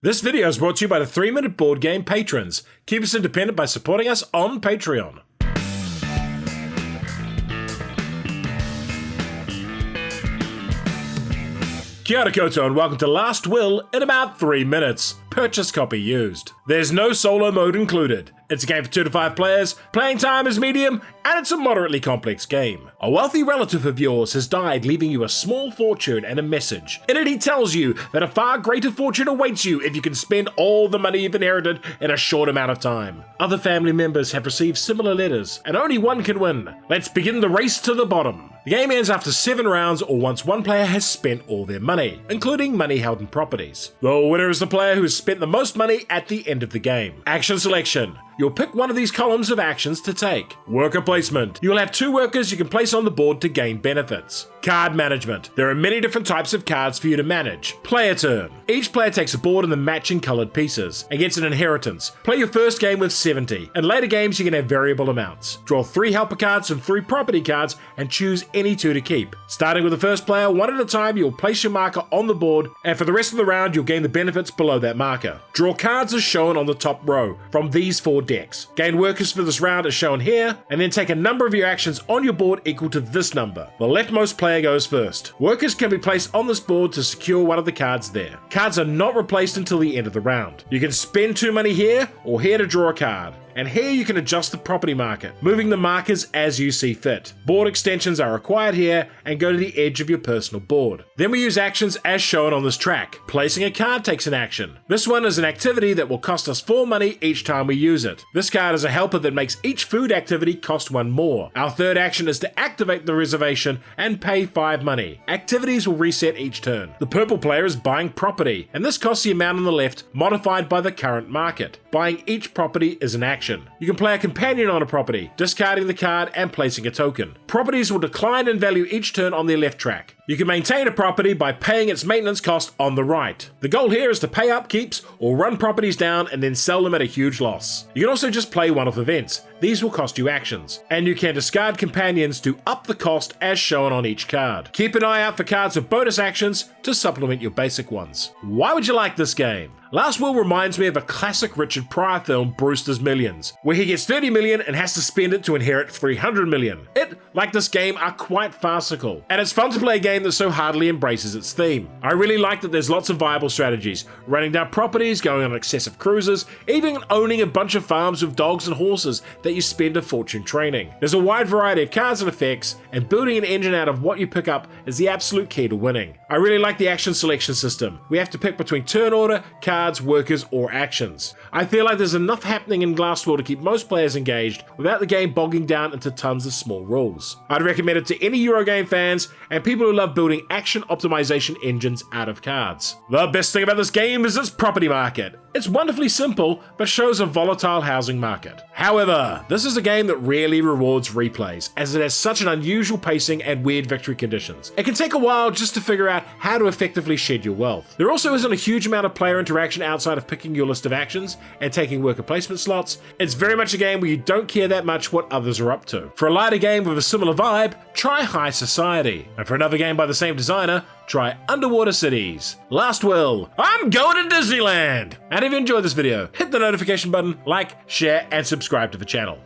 This video is brought to you by the 3-Minute Board Game patrons. Keep us independent by supporting us on Patreon. Kia ora koutou and welcome to Last Will in about 3 minutes. Purchase copy used. There's no solo mode included. It's a game for 2 to 5 players, playing time is medium, and it's a moderately complex game. A wealthy relative of yours has died, leaving you a small fortune and a message. In it he tells you that a far greater fortune awaits you if you can spend all the money you've inherited in a short amount of time. Other family members have received similar letters, and only one can win. Let's begin the race to the bottom. The game ends after 7 rounds or once one player has spent all their money, including money held in properties. The winner is the player who has spent the most money at the end of the game. Action selection. You'll pick one of these columns of actions to take. Worker placement. You'll have 2 workers you can place on the board to gain benefits. Card management. There are many different types of cards for you to manage. Player turn. Each player takes a board in the matching coloured pieces and gets an inheritance. Play your first game with 70. In later games you can have variable amounts. Draw 3 helper cards and 3 property cards and choose any 2 to keep. Starting with the first player, one at a time you'll place your marker on the board, and for the rest of the round you'll gain the benefits below that marker. Draw cards as shown on the top row from these 4 decks. Gain workers for this round as shown here, and then take a number of your actions on your board equal to this number. The leftmost player goes first. Workers can be placed on this board to secure one of the cards there. Cards are not replaced until the end of the round. You can spend 2 money here or here to draw a card. And here you can adjust the property market, moving the markers as you see fit. Board extensions are required here and go to the edge of your personal board. Then we use actions as shown on this track. Placing a card takes an action. This one is an activity that will cost us 4 money each time we use it. This card is a helper that makes each food activity cost 1 more. Our third action is to activate the reservation and pay 5 money. Activities will reset each turn. The purple player is buying property, and this costs the amount on the left modified by the current market. Buying each property is an action. You can play a companion on a property, discarding the card and placing a token. Properties will decline in value each turn on the left track. You can maintain a property by paying its maintenance cost on the right. The goal here is to pay upkeeps or run properties down and then sell them at a huge loss. You can also just play one-off events. These will cost you actions. And you can discard companions to up the cost as shown on each card. Keep an eye out for cards with bonus actions to supplement your basic ones. Why would you like this game? Last Will reminds me of a classic Richard Pryor film, Brewster's Millions, where he gets 30 million and has to spend it to inherit 300 million. It, like this game, are quite farcical, and it's fun to play a game that so hardly embraces its theme. I really like that there's lots of viable strategies, running down properties, going on excessive cruises, even owning a bunch of farms with dogs and horses that you spend a fortune training. There's a wide variety of cards and effects, and building an engine out of what you pick up is the absolute key to winning. I really like the action selection system. We have to pick between turn order, cards, workers, or actions. I feel like there's enough happening in Glasswell to keep most players engaged without the game bogging down into tons of small rules. I'd recommend it to any Eurogame fans and people who love building action optimization engines out of cards. The best thing about this game is its property market. It's wonderfully simple, but shows a volatile housing market. However, this is a game that rarely rewards replays, as it has such an unusual pacing and weird victory conditions. It can take a while just to figure out how to effectively shed your wealth. There also isn't a huge amount of player interaction outside of picking your list of actions and taking worker placement slots. It's very much a game where you don't care that much what others are up to. For a lighter game with a similar vibe, try High Society. And for another game by the same designer, try Underwater Cities. Last Will, I'm going to Disneyland! And if you enjoyed this video, hit the notification button, like, share, and subscribe to the channel.